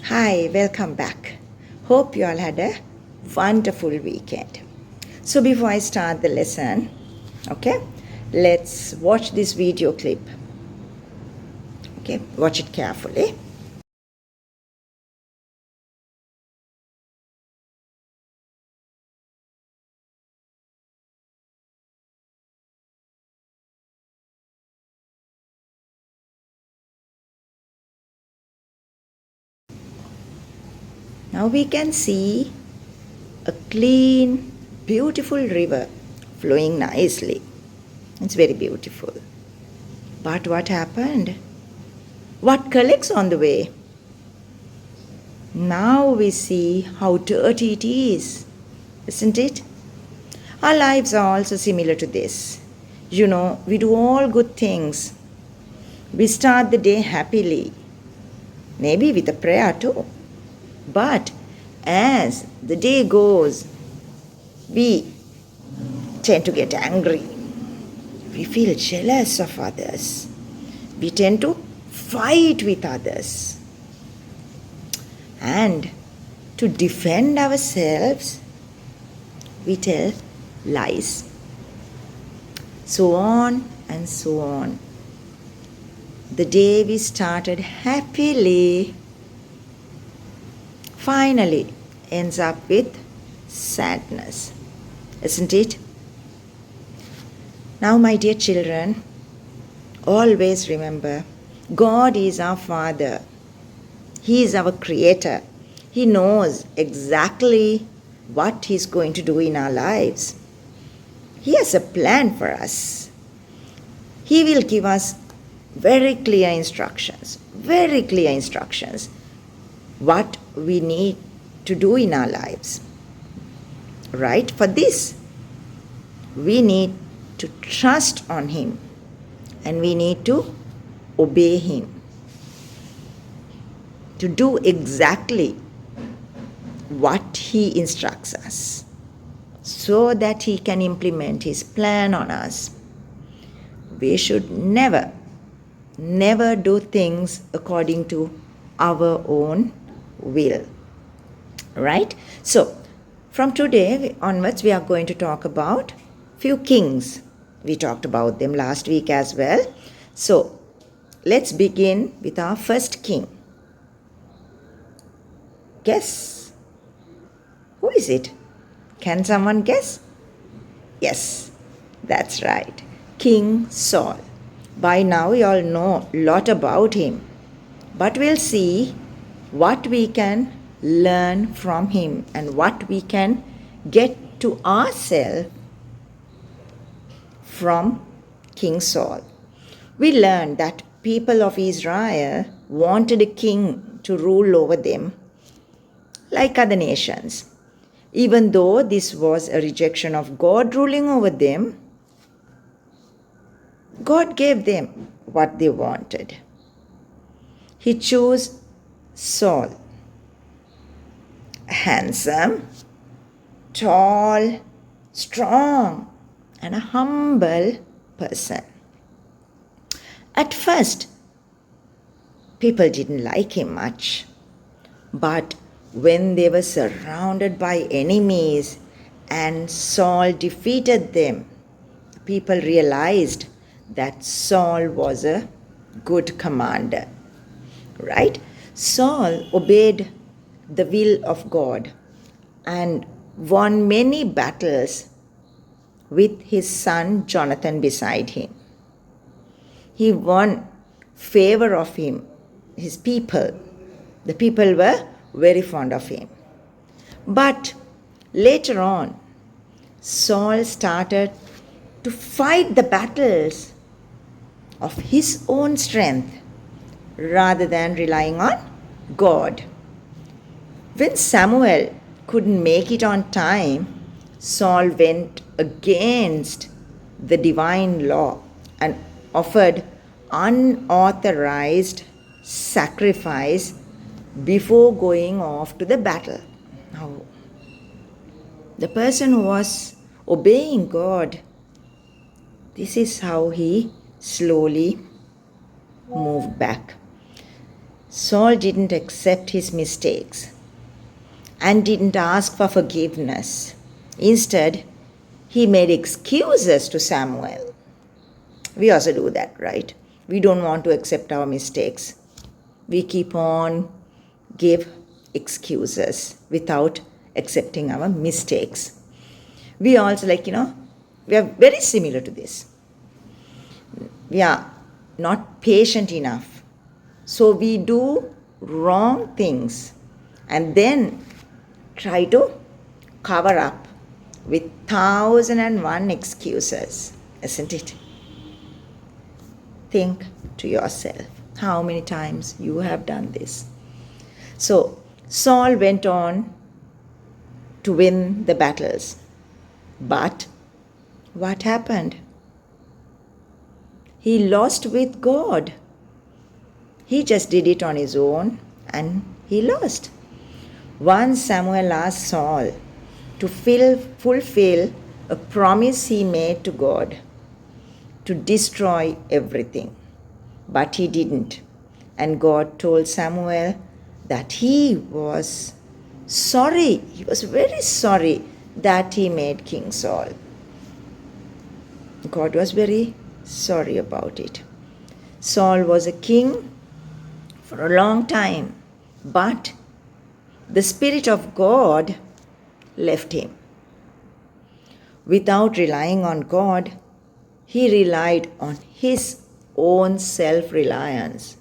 Hi, welcome back. Hope you all had a wonderful weekend. So, before I start the lesson, okay, let's watch this video clip. Okay, watch it carefully. Now we can see a clean, beautiful river flowing nicely. It's very beautiful. But what happened? What collects on the way? Now we see how dirty it is, isn't it? Our lives are also similar to this. We do all good things. We start the day happily, maybe with a prayer too. But as the day goes, we tend to get angry. We feel jealous of others. We tend to fight with others. And to defend ourselves, we tell lies. So on and so on. The day we started happily finally ends up with sadness, isn't it? Now, my dear children, always remember God is our Father. He is our Creator. He knows exactly what He's going to do in our lives. He has a plan for us. He will give us very clear instructions, what we need to do in our lives. Right? For this, we need to trust on Him and we need to obey Him, to do exactly what He instructs us so that He can implement His plan on us. We should never do things according to our own will. Right? So, from today onwards, we are going to talk about few kings. We talked about them last week as well. So, let's begin with our first king. Guess. Who is it? Can someone guess? Yes, that's right. King Saul. By now, you all know a lot about him. But we'll see what we can learn from him and what we can get to ourselves from King Saul. We learned that people of Israel wanted a king to rule over them like other nations. Even though this was a rejection of God ruling over them, God gave them what they wanted. He chose Saul, handsome, tall, strong, and a humble person. At first, people didn't like him much, but when they were surrounded by enemies and Saul defeated them, people realized that Saul was a good commander. Right? Saul obeyed the will of God and won many battles with his son Jonathan beside him. He won favor of him, his people. The people were very fond of him. But later on, Saul started to fight the battles of his own strength rather than relying on God. When Samuel couldn't make it on time, Saul went against the divine law and offered unauthorized sacrifice before going off to the battle. Now, the person who was obeying God, this is how he slowly moved back. Saul didn't accept his mistakes and didn't ask for forgiveness. Instead, he made excuses to Samuel. We also do that, right? We don't want to accept our mistakes. We keep on give excuses without accepting our mistakes. We also we are very similar to this. We are not patient enough. So we do wrong things and then try to cover up with 1,001 excuses, isn't it? Think to yourself how many times you have done this. So Saul went on to win the battles. But what happened? He lost with God. He just did it on his own and he lost. Once Samuel asked Saul to fulfill a promise he made to God to destroy everything. But he didn't. And God told Samuel that he was sorry. He was very sorry that he made King Saul. God was very sorry about it. Saul was a king for a long time, but the Spirit of God left him. Without relying on God, he relied on his own self-reliance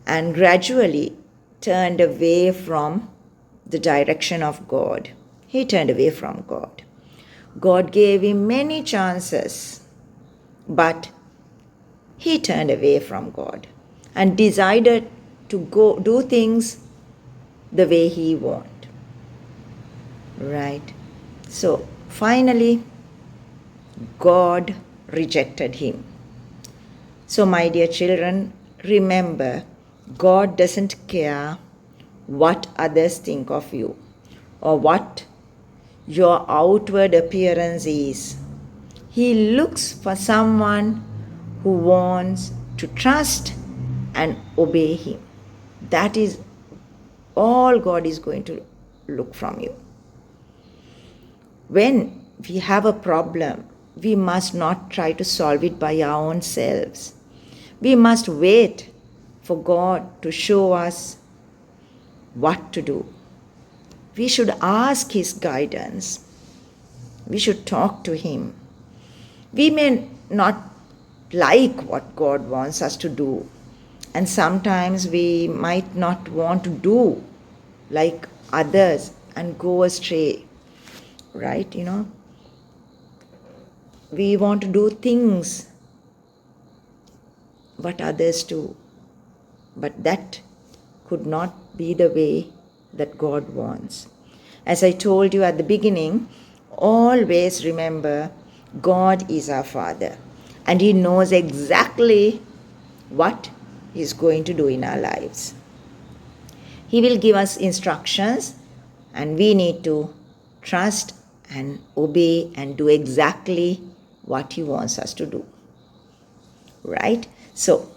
and gradually turned away from the direction of God. He turned away from God. God gave him many chances, but he turned away from God and decided to go do things the way he wanted. Right? So finally, God rejected him. So my dear children, remember, God doesn't care what others think of you or what your outward appearance is. He looks for someone who wants to trust and obey him. That is all God is going to look from you. When we have a problem, we must not try to solve it by our own selves. We must wait for God to show us what to do. We should ask His guidance. We should talk to Him. We may not like what God wants us to do, and sometimes we might not want to do like others and go astray, right? We want to do things what others do, but that could not be the way that God wants. As I told you at the beginning, always remember God is our Father and He knows exactly what He's going to do in our lives. He will give us instructions and we need to trust and obey and do exactly what He wants us to do. Right? So,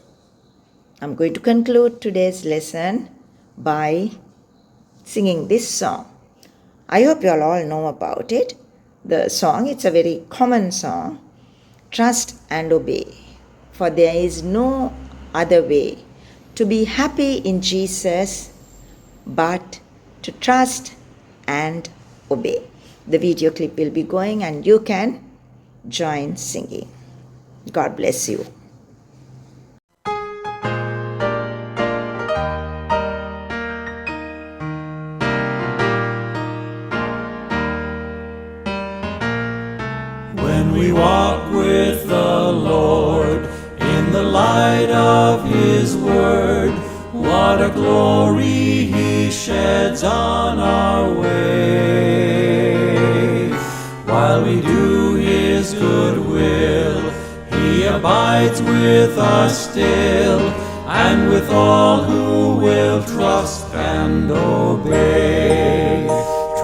I'm going to conclude today's lesson by singing this song. I hope you all know about it. The song, it's a very common song. Trust and obey, for there is no other way to be happy in Jesus but to trust and obey. The video clip will be going and you can join singing. God bless you. When we walk with the Lord in the light of His word, what a glory He sheds on our way. While we do His good will, He abides with us still, and with all who will trust and obey.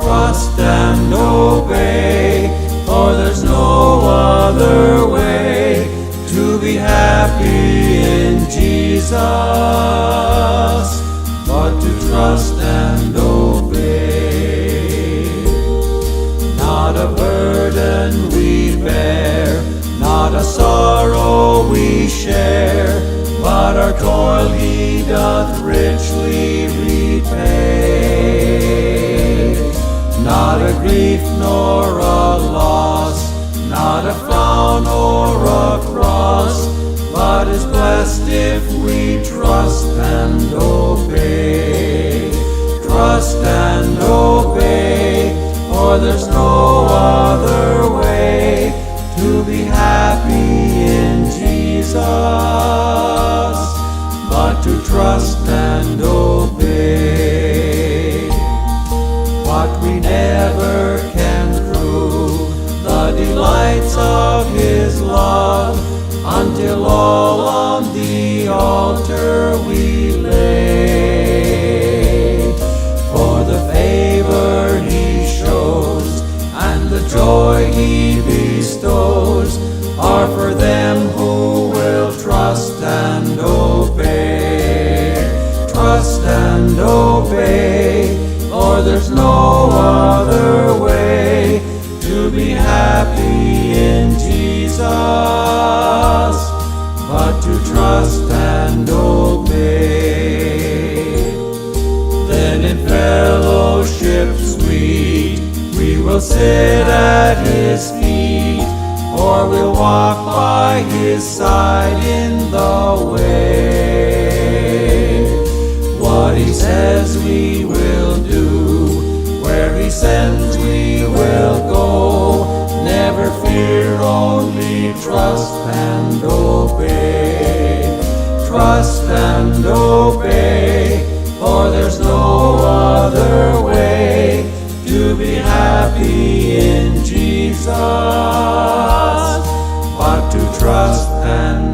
Trust and obey, for there's no other way to be happy in Jesus trust and obey. Not a burden we bear, not a sorrow we share, but our toil he doth richly repay. Not a grief nor a loss, not a frown or a cross, but is blessed if we trust and obey. Trust and obey, for there's no other way to be happy in Jesus but to trust and obey. What we never can prove, the delights of His love, until all on the altar we lay. For the favor He shows and the joy He bestows are for them who will trust and obey. Trust and obey, for there's no other way to be happy in Jesus but to trust and obey. Then in fellowship sweet we will sit at His feet, or we'll walk by His side in the way. What He says we will do, where He sends we will go. Never fear, only trust and obey. Trust and obey, for there's no other way to be happy in Jesus but to trust and